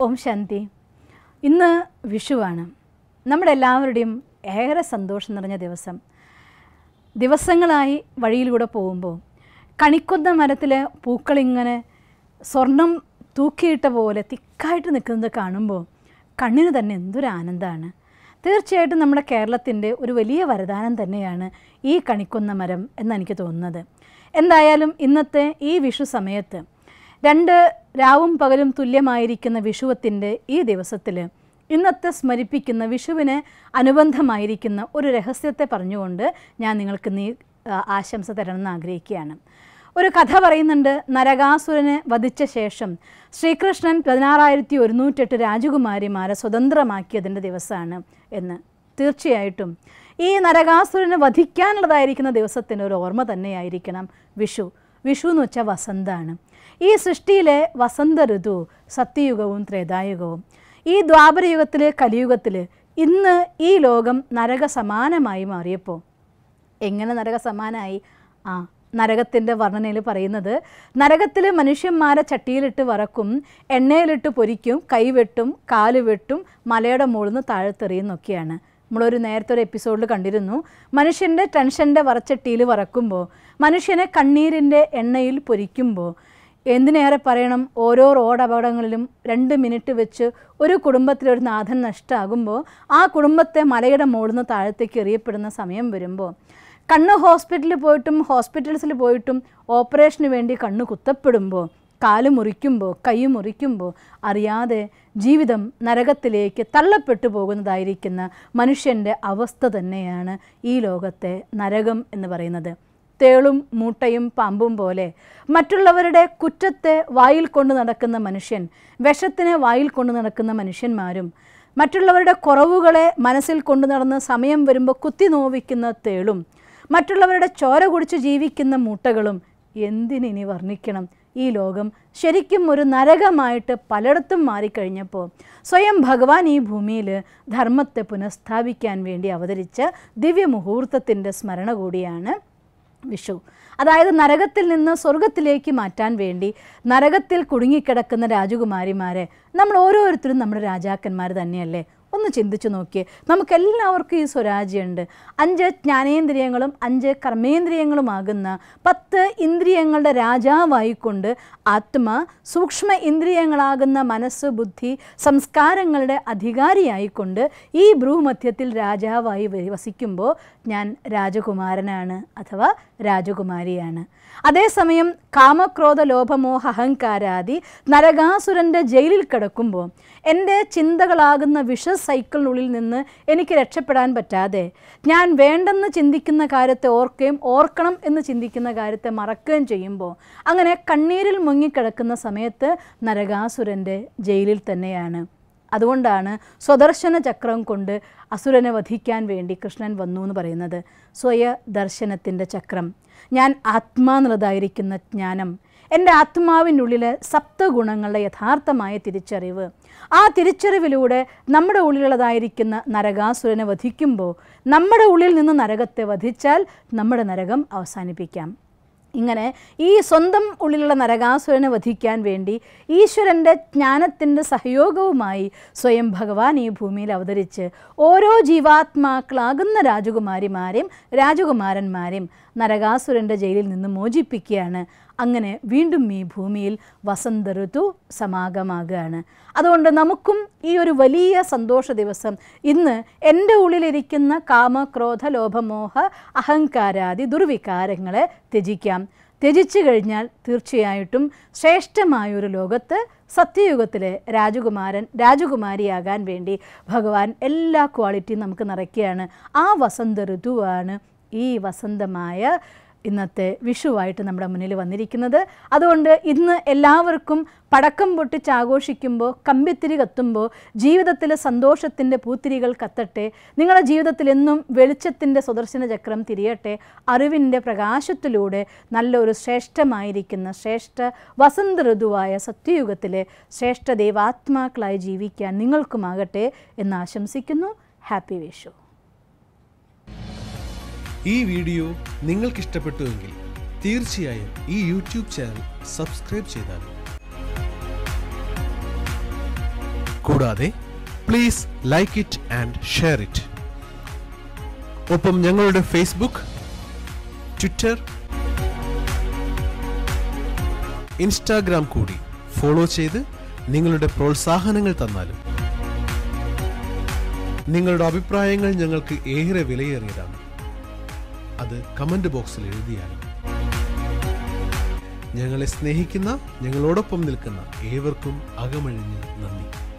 ഓം ശാന്തി. ഇന്ന് വിഷുവാണ്. നമ്മുടെ എല്ലാവരുടെയും ഏറെ സന്തോഷം നിറഞ്ഞ ദിവസം. ദിവസങ്ങളായി വഴിയിലൂടെ പോകുമ്പോൾ കണിക്കൊന്ന മരത്തിൽ പൂക്കളിങ്ങനെ സ്വർണം തൂക്കിയിട്ട പോലെ തിക്കായിട്ട് നിൽക്കുന്നത് കാണുമ്പോൾ കണ്ണിന് തന്നെ എന്തൊരു ആനന്ദമാണ്. തീർച്ചയായിട്ടും നമ്മുടെ കേരളത്തിൻ്റെ ഒരു വലിയ വരദാനം തന്നെയാണ് ഈ കണിക്കൊന്ന മരം എന്നെനിക്ക് തോന്നുന്നത്. എന്തായാലും ഇന്നത്തെ ഈ വിഷു സമയത്ത് 2 രാവും പകലും തുല്യമായിരിക്കുന്ന വിഷുവത്തിൻ്റെ ഈ ദിവസത്തിൽ ഇന്നത്തെ സ്മരിപ്പിക്കുന്ന വിഷുവിന് അനുബന്ധമായിരിക്കുന്ന ഒരു രഹസ്യത്തെ പറഞ്ഞുകൊണ്ട് ഞാൻ നിങ്ങൾക്ക് ആശംസ തരണമെന്ന് ആഗ്രഹിക്കുകയാണ്. ഒരു കഥ പറയുന്നുണ്ട്. നരകാസുരനെ വധിച്ച ശേഷം ശ്രീകൃഷ്ണൻ 16,108 രാജകുമാരിമാരെ സ്വതന്ത്രമാക്കിയതിൻ്റെ ദിവസമാണ് എന്ന്. തീർച്ചയായിട്ടും ഈ നരകാസുരനെ വധിക്കാനുള്ളതായിരിക്കുന്ന ദിവസത്തിന് ഒരു ഓർമ്മ തന്നെയായിരിക്കണം വിഷു. വിഷു എന്ന് വെച്ചാൽ വസന്തമാണ്. ഈ സൃഷ്ടിയിലെ വസന്ത ഋതു സത്യയുഗവും ത്രേതായുഗവും. ഈ ദ്വാപരയുഗത്തിൽ കലിയുഗത്തിൽ ഇന്ന് ഈ ലോകം നരകസമാനമായി മാറിയപ്പോൾ എങ്ങനെ നരകസമാനമായി? നരകത്തിൻ്റെ വർണ്ണനയിൽ പറയുന്നത്, നരകത്തിൽ മനുഷ്യന്മാരെ ചട്ടിയിലിട്ട് വറക്കും, എണ്ണയിലിട്ട് പൊരിക്കും, കൈവെട്ടും, കാല് വെട്ടും, മലയുടെ മുകളിൽ നിന്ന് താഴത്തെറിയുന്നൊക്കെയാണ്. നമ്മളൊരു നേരത്തെ ഒരു എപ്പിസോഡിൽ കണ്ടിരുന്നു. മനുഷ്യൻ്റെ ടെൻഷൻ്റെ വറച്ചട്ടിയിൽ വറക്കുമ്പോൾ, മനുഷ്യനെ കണ്ണീരിൻ്റെ എണ്ണയിൽ പൊരിക്കുമ്പോൾ, എന്തിനേറെ പറയണം, ഓരോ റോഡ് അപകടങ്ങളിലും 2 മിനിറ്റ് വെച്ച് ഒരു കുടുംബത്തിലൊരു നാഥൻ നഷ്ടമാകുമ്പോൾ ആ കുടുംബത്തെ മലയുടെ മുകളിൽ നിന്ന് താഴത്തേക്ക് എറിയപ്പെടുന്ന സമയം വരുമ്പോൾ, കണ്ണ് ഹോസ്പിറ്റലിൽ പോയിട്ടും ഹോസ്പിറ്റൽസിൽ പോയിട്ടും ഓപ്പറേഷന് വേണ്ടി കണ്ണ് കുത്തപ്പെടുമ്പോൾ, കാല് മുറിക്കുമ്പോൾ, കൈ മുറിക്കുമ്പോൾ അറിയാതെ ജീവിതം നരകത്തിലേക്ക് തള്ളപ്പെട്ടു പോകുന്നതായിരിക്കുന്ന മനുഷ്യൻ്റെ അവസ്ഥ തന്നെയാണ് ഈ ലോകത്തെ നരകം എന്ന് പറയുന്നത്. തേളും മൂട്ടയും പാമ്പും പോലെ മറ്റുള്ളവരുടെ കുറ്റത്തെ വായിൽ കൊണ്ട് നടക്കുന്ന മനുഷ്യൻ, വിഷത്തിനെ വായിൽ കൊണ്ട് നടക്കുന്ന മനുഷ്യന്മാരും, മറ്റുള്ളവരുടെ കുറവുകളെ മനസ്സിൽ കൊണ്ടു നടന്ന് സമയം വരുമ്പോൾ കുത്തി നോവിക്കുന്ന തേളും, മറ്റുള്ളവരുടെ ചോര കുടിച്ച് ജീവിക്കുന്ന മൂട്ടകളും എന്തിനി വർണ്ണിക്കണം. ഈ ലോകം ശരിക്കും ഒരു നരകമായിട്ട് പലയിടത്തും മാറിക്കഴിഞ്ഞപ്പോൾ സ്വയം ഭഗവാൻ ഈ ഭൂമിയിൽ ധർമ്മത്തെ പുനഃസ്ഥാപിക്കാൻ വേണ്ടി അവതരിച്ച ദിവ്യമുഹൂർത്തത്തിൻ്റെ സ്മരണ കൂടിയാണ് വിഷു. അതായത് നരകത്തിൽ നിന്ന് സ്വർഗത്തിലേക്ക് മാറ്റാൻ വേണ്ടി നരകത്തിൽ കുടുങ്ങിക്കിടക്കുന്ന രാജകുമാരിമാരെ നമ്മൾ ഓരോരുത്തരും നമ്മുടെ രാജാക്കന്മാർ തന്നെയല്ലേ? ഒന്ന് ചിന്തിച്ചു നോക്കിയേ. നമുക്കെല്ലാവർക്കും ഈ സ്വരാജ്യമുണ്ട്. 5 ജ്ഞാനേന്ദ്രിയങ്ങളും 5 കർമ്മേന്ദ്രിയങ്ങളുമാകുന്ന 10 ഇന്ദ്രിയങ്ങളുടെ രാജാവായിക്കൊണ്ട് ആത്മ സൂക്ഷ്മ ഇന്ദ്രിയങ്ങളാകുന്ന മനസ്സ്, ബുദ്ധി, സംസ്കാരങ്ങളുടെ അധികാരിയായിക്കൊണ്ട് ഈ ഭ്രൂമധ്യത്തിൽ രാജാവായി വസിക്കുമ്പോൾ ഞാൻ രാജകുമാരനാണ് അഥവാ രാജകുമാരിയാണ്. അതേസമയം കാമക്രോധ ലോഭമോഹ അഹങ്കാരാദി നരകാസുരൻ്റെ ജയിലിൽ കിടക്കുമ്പോൾ എൻ്റെ ചിന്തകളാകുന്ന വിഷ സൈക്കിളിനുള്ളിൽ നിന്ന് എനിക്ക് രക്ഷപ്പെടാൻ പറ്റാതെ ഞാൻ വേണ്ടെന്ന് ചിന്തിക്കുന്ന കാര്യത്തെ ഓർക്കുകയും ഓർക്കണം എന്ന് ചിന്തിക്കുന്ന കാര്യത്തെ മറക്കുകയും ചെയ്യുമ്പോൾ അങ്ങനെ കണ്ണീരിൽ മുങ്ങിക്കിടക്കുന്ന സമയത്ത് നരകാസുരൻ്റെ ജയിലിൽ തന്നെയാണ്. അതുകൊണ്ടാണ് സ്വദർശന ചക്രം കൊണ്ട് അസുരനെ വധിക്കാൻ വേണ്ടി കൃഷ്ണൻ വന്നു എന്ന് പറയുന്നത്. സ്വയദർശനത്തിൻ്റെ ചക്രം, ഞാൻ ആത്മാനുള്ളതായിരിക്കുന്ന ജ്ഞാനം, എൻ്റെ ആത്മാവിനുള്ളിലെ സപ്തഗുണങ്ങളുടെ യഥാർത്ഥമായ തിരിച്ചറിവ്, ആ തിരിച്ചറിവിലൂടെ നമ്മുടെ ഉള്ളിലുള്ളതായിരിക്കുന്ന നരകാസുരനെ വധിക്കുമ്പോൾ നമ്മുടെ ഉള്ളിൽ നിന്ന് നരകത്തെ വധിച്ചാൽ നമ്മുടെ നരകം അവസാനിപ്പിക്കാം. ഇങ്ങനെ ഈ സ്വന്തം ഉള്ളിലുള്ള നരകാസുരനെ വധിക്കാൻ വേണ്ടി ഈശ്വരൻ്റെ ജ്ഞാനത്തിൻ്റെ സഹയോഗവുമായി സ്വയം ഭഗവാൻ ഈ ഭൂമിയിൽ അവതരിച്ച് ഓരോ ജീവാത്മാക്കളാകുന്ന രാജകുമാരിമാരെയും രാജകുമാരന്മാരെയും നരകാസുരൻ്റെ ജയിലിൽ നിന്ന് മോചിപ്പിക്കുകയാണ്. അങ്ങനെ വീണ്ടും ഈ ഭൂമിയിൽ വസന്ത ഋതു സമാഗമാകുകയാണ്. അതുകൊണ്ട് നമുക്കും ഈ ഒരു വലിയ സന്തോഷ ദിവസം ഇന്ന് എൻ്റെ ഉള്ളിലിരിക്കുന്ന കാമക്രോധ ലോഭമോഹ അഹങ്കാരാദി ദുർവികാരങ്ങളെ ത്യജിക്കാം. ത്യജിച്ചു കഴിഞ്ഞാൽ തീർച്ചയായിട്ടും ശ്രേഷ്ഠമായൊരു ലോകത്ത് സത്യയുഗത്തിലെ രാജകുമാരിയാകാൻ വേണ്ടി ഭഗവാൻ എല്ലാ ക്വാളിറ്റിയും നമുക്ക് നിറയ്ക്കുകയാണ്. ആ വസന്ത ഋതുവാണ് ഈ വസന്തമായ ഇന്നത്തെ വിഷുവായിട്ട് നമ്മുടെ മുന്നിൽ വന്നിരിക്കുന്നത്. അതുകൊണ്ട് ഇന്ന് എല്ലാവർക്കും പടക്കം പൊട്ടിച്ചാഘോഷിക്കുമ്പോൾ, കമ്പിത്തിരി കത്തുമ്പോൾ ജീവിതത്തിൽ സന്തോഷത്തിൻ്റെ പൂത്തിരികൾ കത്തട്ടെ. നിങ്ങളുടെ ജീവിതത്തിൽ എന്നും വെളിച്ചത്തിൻ്റെ സുദർശന ചക്രം തിരിയട്ടെ. അറിവിൻ്റെ പ്രകാശത്തിലൂടെ നല്ലൊരു ശ്രേഷ്ഠമായിരിക്കുന്ന ശ്രേഷ്ഠ വസന്ത ഋതുവായ സത്യയുഗത്തിലെ ശ്രേഷ്ഠ ദൈവാത്മാക്കളായി ജീവിക്കാൻ നിങ്ങൾക്കുമാകട്ടെ എന്ന് ആശംസിക്കുന്നു. ഹാപ്പി വിഷു. ഈ വീഡിയോ നിങ്ങൾക്ക് ഇഷ്ടപ്പെട്ടുവെങ്കിൽ തീർച്ചയായും ഈ യൂട്യൂബ് ചാനൽ സബ്സ്ക്രൈബ് ചെയ്താൽ കൂടാതെ please like it and share it. ഒപ്പം ഞങ്ങളുടെ ഫേസ്ബുക്ക്, ട്വിറ്റർ, ഇൻസ്റ്റാഗ്രാം കൂടി ഫോളോ ചെയ്ത് നിങ്ങളുടെ പ്രോത്സാഹനങ്ങൾ തന്നാലും. നിങ്ങളുടെ അഭിപ്രായങ്ങൾ ഞങ്ങൾക്ക് ഏറെ വിലയേറിയതാണ്. അത് കമന്റ് ബോക്സിൽ എഴുതിയാലും. ഞങ്ങളെ സ്നേഹിക്കുന്ന, ഞങ്ങളോടൊപ്പം നിൽക്കുന്ന ഏവർക്കും അകമഴിഞ്ഞ് നന്ദി.